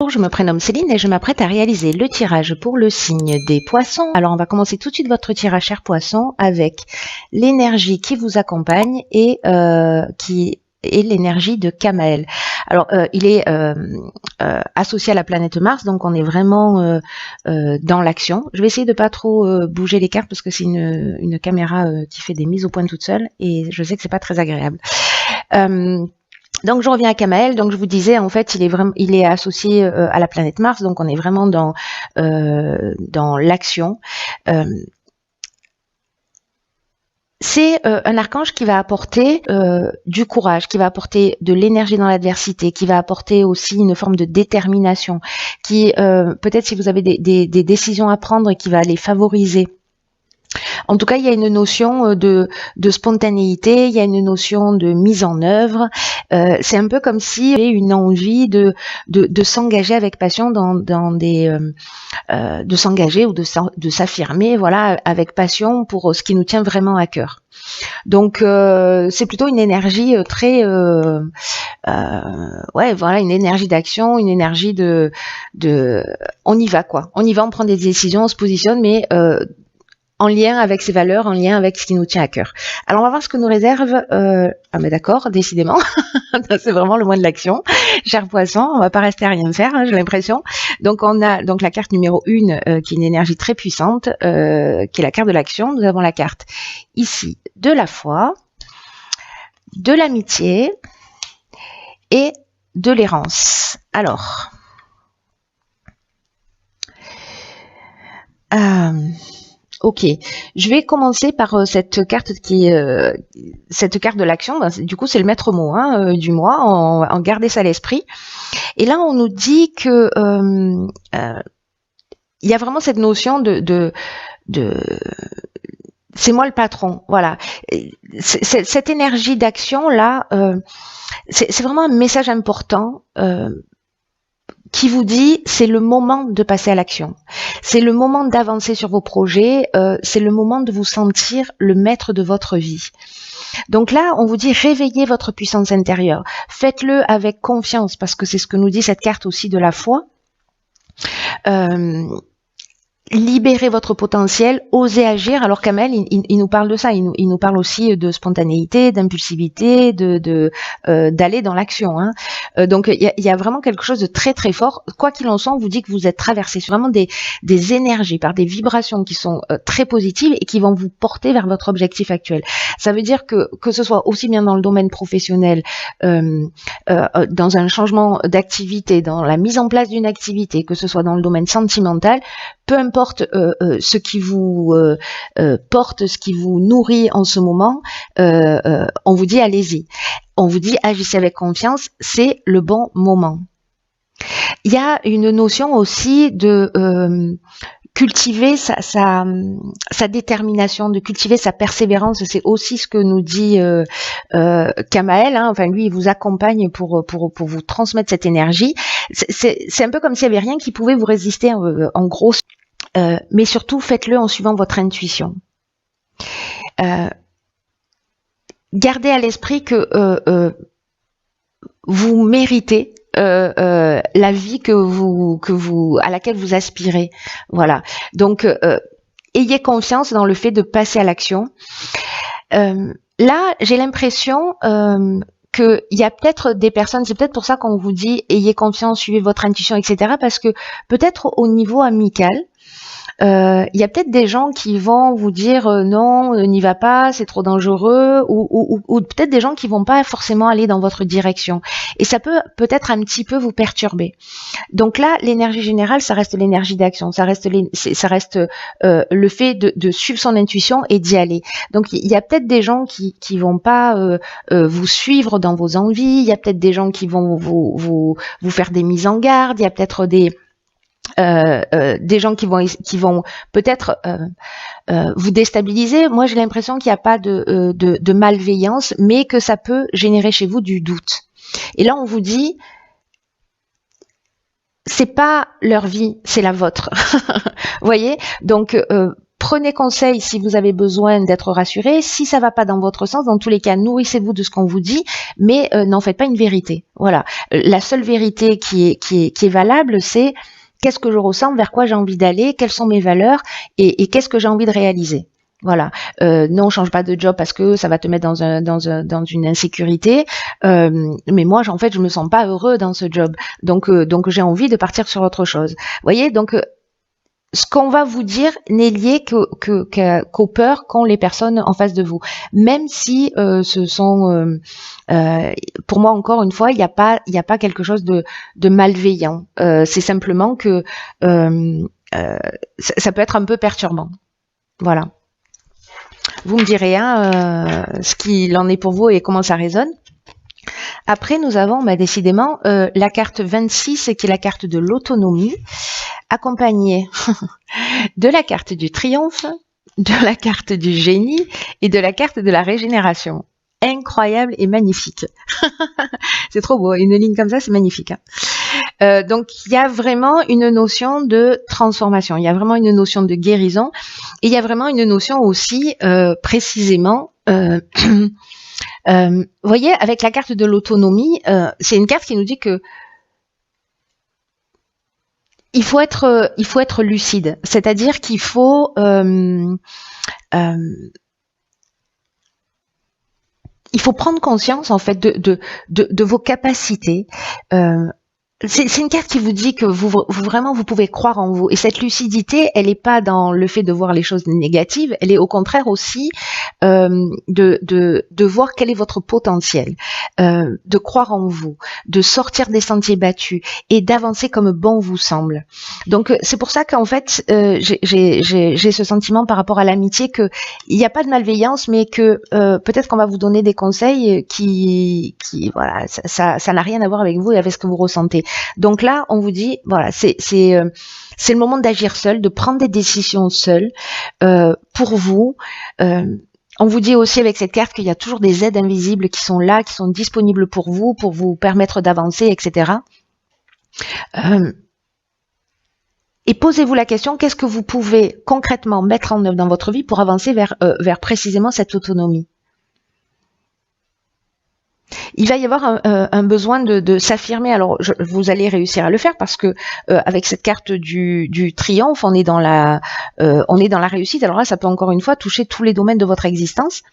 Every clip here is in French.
Bonjour, je me prénomme Céline et je m'apprête à réaliser le tirage pour le signe des poissons. Alors on va commencer tout de suite votre tirage, cher poisson, avec l'énergie qui vous accompagne et qui est l'énergie de Kamael. Alors il est associé à la planète Mars, donc on est vraiment dans l'action. Je vais essayer de pas trop bouger les cartes parce que c'est une caméra qui fait des mises au point toute seule et je sais que c'est pas très agréable. Donc je reviens à Kamael. Donc je vous disais, en fait, il est associé à la planète Mars. Donc on est vraiment dans l'action. C'est un archange qui va apporter du courage, qui va apporter de l'énergie dans l'adversité, qui va apporter aussi une forme de détermination, qui peut-être si vous avez des décisions à prendre, qui va les favoriser. En tout cas, il y a une notion de spontanéité, il y a une notion de mise en œuvre. C'est un peu comme si il y avait une envie de s'engager avec passion dans des de s'engager ou de s'affirmer, voilà, avec passion pour ce qui nous tient vraiment à cœur. Donc c'est plutôt une énergie très ouais, voilà, une énergie d'action, une énergie de on y va quoi. On y va, on prend des décisions, on se positionne, mais en lien avec ses valeurs, en lien avec ce qui nous tient à cœur. Alors on va voir ce que nous réserve. Ah mais d'accord, décidément, c'est vraiment le mois de l'action. Cher poisson, on va pas rester à rien faire, hein, j'ai l'impression. Donc on a donc la carte numéro 1 qui est une énergie très puissante, qui est la carte de l'action. Nous avons la carte ici de la foi, de l'amitié et de l'errance. Alors. Ok, je vais commencer par cette carte qui est cette carte de l'action. Ben, du coup, c'est le maître mot du mois. On gardait ça à l'esprit. Et là, on nous dit que il y a vraiment cette notion de c'est moi le patron. Voilà, cette énergie d'action là, c'est vraiment un message important. Qui vous dit c'est le moment de passer à l'action, c'est le moment d'avancer sur vos projets, c'est le moment de vous sentir le maître de votre vie. Donc là, on vous dit réveillez votre puissance intérieure, faites-le avec confiance parce que c'est ce que nous dit cette carte aussi de la foi. Libérez votre potentiel, osez agir. Alors Kamael, il nous parle de ça, il nous parle aussi de spontanéité, d'impulsivité, d'aller dans l'action. Hein. Donc il y a vraiment quelque chose de très très fort. Quoi qu'il en soit, on vous dit que vous êtes traversé sur vraiment des énergies, par des vibrations qui sont très positives et qui vont vous porter vers votre objectif actuel. Ça veut dire que ce soit aussi bien dans le domaine professionnel, dans un changement d'activité, dans la mise en place d'une activité, que ce soit dans le domaine sentimental, peu importe ce qui vous porte, ce qui vous nourrit en ce moment, on vous dit allez-y. On vous dit agissez avec confiance, c'est le bon moment. Il y a une notion aussi de cultiver sa détermination, de cultiver sa persévérance. C'est aussi ce que nous dit Kamael. Hein. Enfin, lui, il vous accompagne pour vous transmettre cette énergie. C'est un peu comme s'il n'y avait rien qui pouvait vous résister en gros. Mais surtout, faites-le en suivant votre intuition. Gardez à l'esprit que vous méritez la vie à laquelle vous aspirez. Voilà. Donc, ayez confiance dans le fait de passer à l'action. Là, j'ai l'impression qu'il y a peut-être des personnes, c'est peut-être pour ça qu'on vous dit ayez confiance, suivez votre intuition, etc. Parce que peut-être au niveau amical, il y a peut-être des gens qui vont vous dire non, n'y va pas, c'est trop dangereux, ou peut-être des gens qui vont pas forcément aller dans votre direction. Et ça peut peut-être un petit peu vous perturber. Donc là, l'énergie générale, ça reste l'énergie d'action, ça reste le fait de suivre son intuition et d'y aller. Donc il y a peut-être des gens qui vont pas vous suivre dans vos envies, il y a peut-être des gens qui vont vous faire des mises en garde, il y a peut-être des gens qui vont peut-être vous déstabiliser. Moi, j'ai l'impression qu'il n'y a pas de malveillance, mais que ça peut générer chez vous du doute. Et là, on vous dit, c'est pas leur vie, c'est la vôtre. Vous voyez ? Donc, prenez conseil si vous avez besoin d'être rassuré. Si ça va pas dans votre sens, dans tous les cas, nourrissez-vous de ce qu'on vous dit, mais n'en faites pas une vérité. Voilà. La seule vérité qui est valable, c'est qu'est-ce que je ressens, vers quoi j'ai envie d'aller, quelles sont mes valeurs et qu'est-ce que j'ai envie de réaliser. Voilà. Non, change pas de job parce que ça va te mettre dans une insécurité. Mais moi, en fait, je me sens pas heureux dans ce job. Donc j'ai envie de partir sur autre chose. Vous voyez, donc ce qu'on va vous dire n'est lié qu'aux peurs qu'ont les personnes en face de vous. Même si ce sont, pour moi encore une fois, il n'y a pas quelque chose de malveillant. C'est simplement que ça peut être un peu perturbant. Voilà. Vous me direz ce qu'il en est pour vous et comment ça résonne. Après, nous avons décidément la carte 26 qui est la carte de l'autonomie, accompagnée de la carte du triomphe, de la carte du génie et de la carte de la régénération. Incroyable et magnifique. C'est trop beau, une ligne comme ça, c'est magnifique. Donc, il y a vraiment une notion de transformation, il y a vraiment une notion de guérison et il y a vraiment une notion aussi, précisément, vous voyez, avec la carte de l'autonomie, c'est une carte qui nous dit que il faut être lucide, c'est-à-dire qu'il faut il faut prendre conscience en fait de vos capacités. C'est une carte qui vous dit que vous vraiment vous pouvez croire en vous, et cette lucidité, elle n'est pas dans le fait de voir les choses négatives, elle est au contraire aussi de voir quel est votre potentiel, de croire en vous, de sortir des sentiers battus et d'avancer comme bon vous semble. Donc c'est pour ça qu'en fait j'ai ce sentiment par rapport à l'amitié que il n'y a pas de malveillance, mais que peut-être qu'on va vous donner des conseils qui voilà, ça n'a rien à voir avec vous et avec ce que vous ressentez. Donc là, on vous dit, voilà, c'est le moment d'agir seul, de prendre des décisions seul pour vous. On vous dit aussi avec cette carte qu'il y a toujours des aides invisibles qui sont là, qui sont disponibles pour vous permettre d'avancer, etc. Et posez-vous la question, qu'est-ce que vous pouvez concrètement mettre en œuvre dans votre vie pour avancer vers précisément cette autonomie? Il va y avoir un besoin de s'affirmer. Alors, vous allez réussir à le faire parce que avec cette carte du triomphe, on est dans la réussite. Alors là, ça peut encore une fois toucher tous les domaines de votre existence.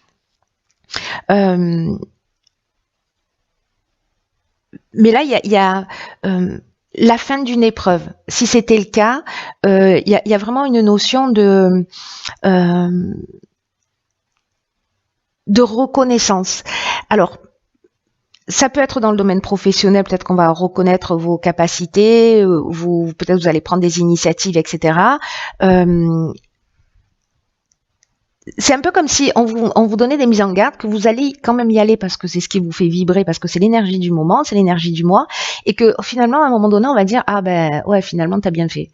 Mais là, il y a la fin d'une épreuve. Si c'était le cas, il y a vraiment une notion de reconnaissance. Alors, ça peut être dans le domaine professionnel, peut-être qu'on va reconnaître vos capacités, peut-être vous allez prendre des initiatives, etc. C'est un peu comme si on vous donnait des mises en garde, que vous allez quand même y aller parce que c'est ce qui vous fait vibrer, parce que c'est l'énergie du moment, c'est l'énergie du mois, et que finalement, à un moment donné, on va dire « Ah ben ouais, finalement, t'as bien fait ».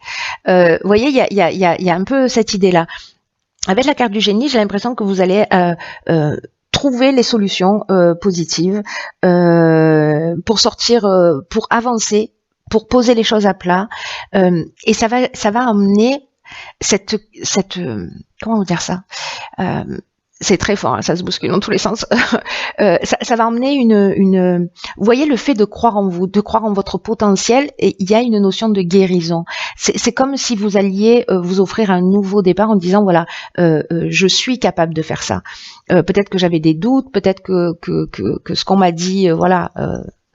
Vous voyez, il y a un peu cette idée-là. Avec la carte du génie, j'ai l'impression que vous allez trouver les solutions positives pour sortir, pour avancer, pour poser les choses à plat, et ça va amener cette comment vous dire ça, c'est très fort, hein, ça se bouscule dans tous les sens. Ça va emmener vous voyez, le fait de croire en vous, de croire en votre potentiel, et il y a une notion de guérison. C'est comme si vous alliez vous offrir un nouveau départ en disant voilà, je suis capable de faire ça. Peut-être que j'avais des doutes, peut-être que ce qu'on m'a dit, voilà.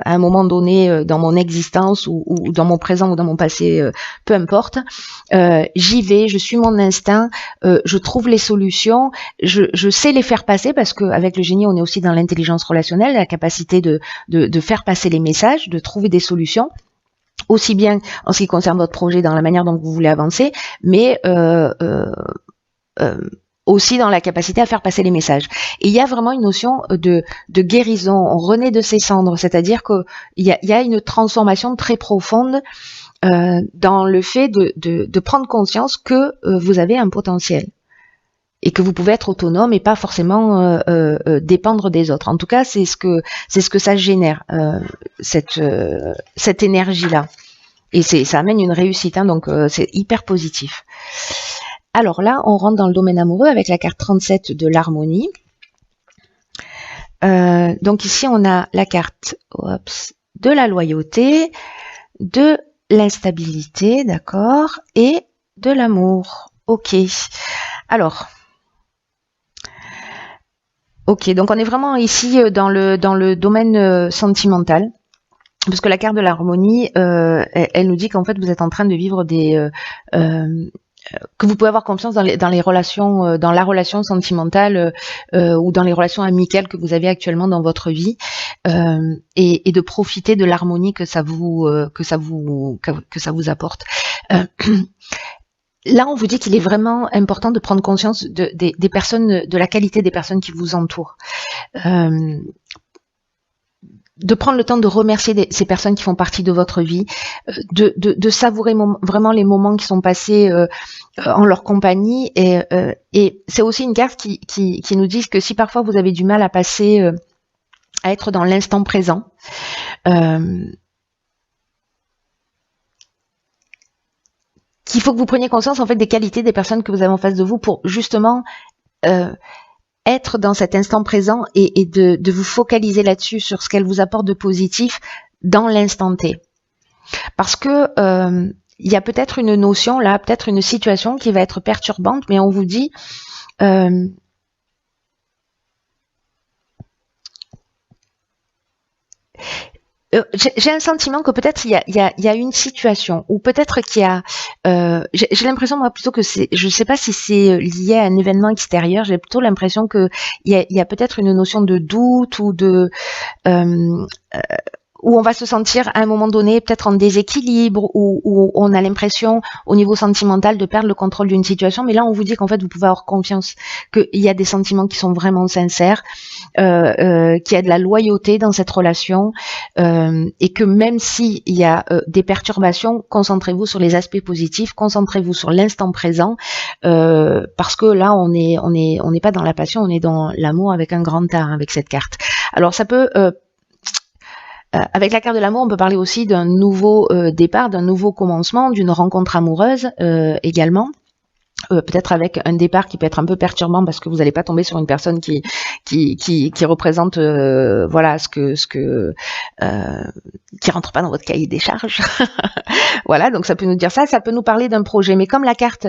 À un moment donné dans mon existence ou dans mon présent ou dans mon passé, peu importe, j'y vais, je suis mon instinct, je trouve les solutions, je sais les faire passer, parce qu'avec le génie on est aussi dans l'intelligence relationnelle, la capacité de faire passer les messages, de trouver des solutions, aussi bien en ce qui concerne votre projet, dans la manière dont vous voulez avancer, mais aussi dans la capacité à faire passer les messages. Et il y a vraiment une notion de guérison, on renaît de ses cendres, c'est-à-dire qu'il y a une transformation très profonde dans le fait de prendre conscience que vous avez un potentiel et que vous pouvez être autonome et pas forcément dépendre des autres. En tout cas, c'est ce que ça génère, cette énergie-là. Et ça amène une réussite, hein, donc c'est hyper positif. Alors là, on rentre dans le domaine amoureux avec la carte 37 de l'harmonie. Donc ici, on a la carte de la loyauté, de l'instabilité, d'accord, et de l'amour. Ok. Alors, ok, donc on est vraiment ici dans le domaine sentimental. Parce que la carte de l'harmonie, elle nous dit qu'en fait vous êtes en train de vivre que vous pouvez avoir confiance dans les relations, dans la relation sentimentale ou dans les relations amicales que vous avez actuellement dans votre vie, et de profiter de l'harmonie que ça vous apporte. Là, on vous dit qu'il est vraiment important de prendre conscience des personnes, de la qualité des personnes qui vous entourent. De prendre le temps de remercier ces personnes qui font partie de votre vie, de savourer vraiment les moments qui sont passés en leur compagnie. Et c'est aussi une carte qui nous dit que si parfois vous avez du mal à passer, à être dans l'instant présent, qu'il faut que vous preniez conscience en fait des qualités des personnes que vous avez en face de vous pour justement être dans cet instant présent et de vous focaliser là-dessus, sur ce qu'elle vous apporte de positif dans l'instant T. Parce que il y a peut-être une notion là, peut-être une situation qui va être perturbante, mais on vous dit j'ai un sentiment que peut-être il y a une situation, ou peut-être qu'il y a j'ai l'impression moi plutôt que c'est, je sais pas si c'est lié à un événement extérieur, j'ai plutôt l'impression que il y a peut-être une notion de doute ou de où on va se sentir à un moment donné peut-être en déséquilibre, où on a l'impression au niveau sentimental de perdre le contrôle d'une situation, mais là on vous dit qu'en fait vous pouvez avoir confiance qu'il y a des sentiments qui sont vraiment sincères, qu'il y a de la loyauté dans cette relation, et que même s'il y a des perturbations, concentrez-vous sur les aspects positifs, concentrez-vous sur l'instant présent, parce que là on n'est pas dans la passion, on est dans l'amour avec un grand A avec cette carte. Alors ça peut avec la carte de l'amour, on peut parler aussi d'un nouveau départ, d'un nouveau commencement, d'une rencontre amoureuse également. Peut-être avec un départ qui peut être un peu perturbant parce que vous n'allez pas tomber sur une personne qui représente voilà ce que qui rentre pas dans votre cahier des charges. Voilà, donc ça peut nous dire ça peut nous parler d'un projet, mais comme la carte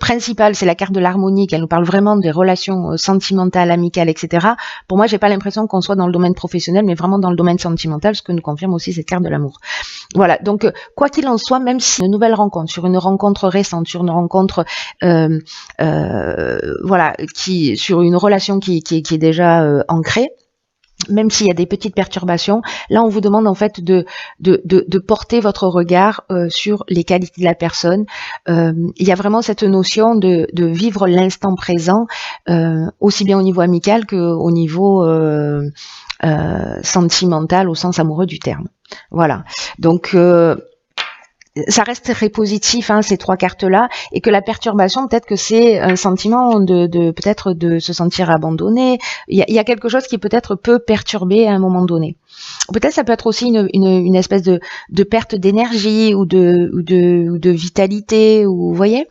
principale c'est la carte de l'harmonie, qu'elle nous parle vraiment des relations sentimentales, amicales, etc. Pour moi, j'ai pas l'impression qu'on soit dans le domaine professionnel, mais vraiment dans le domaine sentimental, ce que nous confirme aussi cette carte de l'amour. Voilà, donc quoi qu'il en soit, même si une nouvelle rencontre, sur une rencontre récente, sur une rencontre voilà, sur une relation qui est déjà ancrée, même s'il y a des petites perturbations, là on vous demande en fait de porter votre regard sur les qualités de la personne. Il y a vraiment cette notion de vivre l'instant présent, aussi bien au niveau amical qu'au niveau sentimental au sens amoureux du terme. Voilà, donc ça reste très positif, hein, ces trois cartes-là, et que la perturbation, peut-être que c'est un sentiment peut-être de se sentir abandonné. Il y a quelque chose qui peut-être peut perturber à un moment donné. Peut-être ça peut être aussi une espèce de perte d'énergie ou de vitalité, ou vous voyez.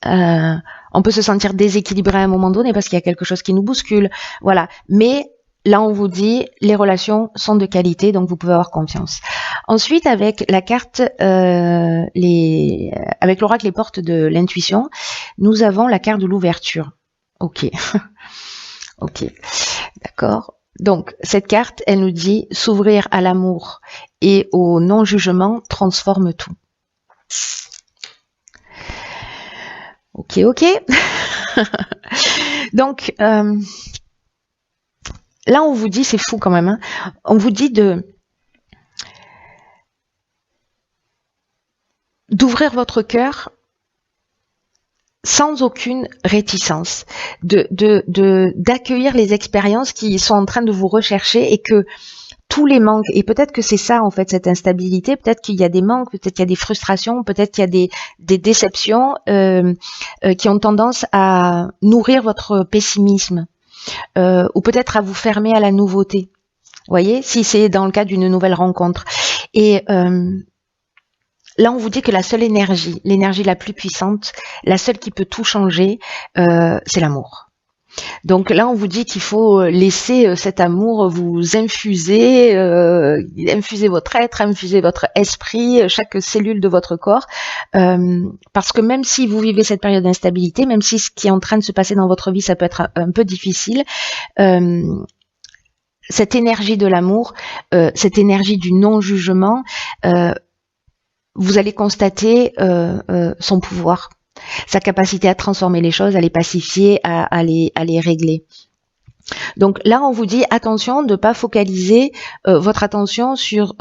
On peut se sentir déséquilibré à un moment donné parce qu'il y a quelque chose qui nous bouscule. Voilà, mais là, on vous dit, les relations sont de qualité, donc vous pouvez avoir confiance. Ensuite, avec la carte, avec l'oracle les portes de l'intuition, nous avons la carte de l'ouverture. Ok, ok, d'accord. Donc, cette carte, elle nous dit, s'ouvrir à l'amour et au non-jugement transforme tout. Ok, ok. Donc, là, on vous dit, c'est fou quand même, hein, on vous dit d'ouvrir votre cœur sans aucune réticence, d'accueillir les expériences qui sont en train de vous rechercher, et que tous les manques, et peut-être que c'est ça en fait cette instabilité, peut-être qu'il y a des manques, peut-être qu'il y a des frustrations, peut-être qu'il y a des déceptions qui ont tendance à nourrir votre pessimisme. Ou peut-être à vous fermer à la nouveauté. Vous voyez, si c'est dans le cas d'une nouvelle rencontre. Et là, on vous dit que la seule énergie, l'énergie la plus puissante, la seule qui peut tout changer, c'est l'amour. Donc là, on vous dit qu'il faut laisser cet amour vous infuser, infuser votre être, infuser votre esprit, chaque cellule de votre corps, parce que même si vous vivez cette période d'instabilité, même si ce qui est en train de se passer dans votre vie, ça peut être un peu difficile, cette énergie de l'amour, cette énergie du non-jugement, vous allez constater son pouvoir, sa capacité à transformer les choses, à les pacifier, à les régler. Donc là, on vous dit attention de ne pas focaliser votre attention sur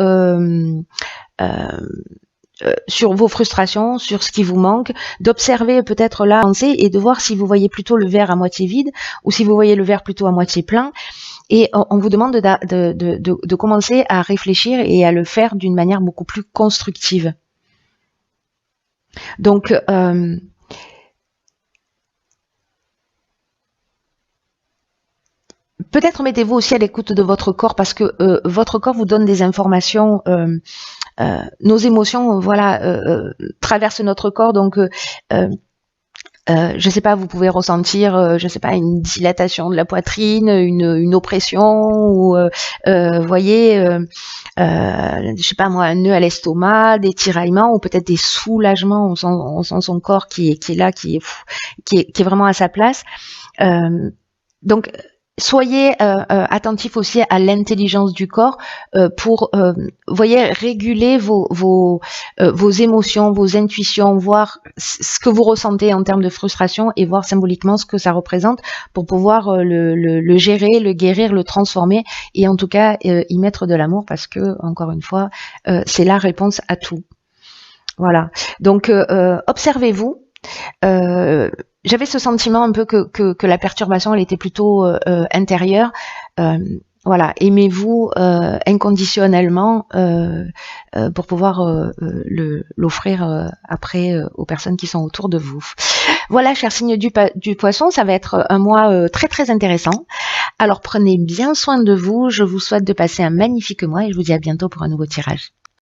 vos frustrations, sur ce qui vous manque, d'observer peut-être la pensée et de voir si vous voyez plutôt le verre à moitié vide ou si vous voyez le verre plutôt à moitié plein. Et on vous demande de commencer à réfléchir et à le faire d'une manière beaucoup plus constructive. Donc, peut-être mettez-vous aussi à l'écoute de votre corps parce que votre corps vous donne des informations. Nos émotions, voilà, traversent notre corps. Donc, je sais pas, vous pouvez ressentir, je sais pas, une dilatation de la poitrine, une oppression, ou voyez, je sais pas moi, un nœud à l'estomac, des tiraillements, ou peut-être des soulagements. On sent son corps qui est là, qui est vraiment à sa place. Donc soyez attentifs aussi à l'intelligence du corps pour, voyez, réguler vos émotions, vos intuitions, voir ce que vous ressentez en termes de frustration et voir symboliquement ce que ça représente pour pouvoir le gérer, le guérir, le transformer et en tout cas y mettre de l'amour parce que, encore une fois, c'est la réponse à tout. Voilà. Donc, observez-vous. J'avais ce sentiment un peu que la perturbation, elle était plutôt intérieure. Voilà, aimez-vous inconditionnellement pour pouvoir l'offrir après aux personnes qui sont autour de vous. Voilà, chers signes du poisson, ça va être un mois très très intéressant. Alors prenez bien soin de vous, je vous souhaite de passer un magnifique mois et je vous dis à bientôt pour un nouveau tirage.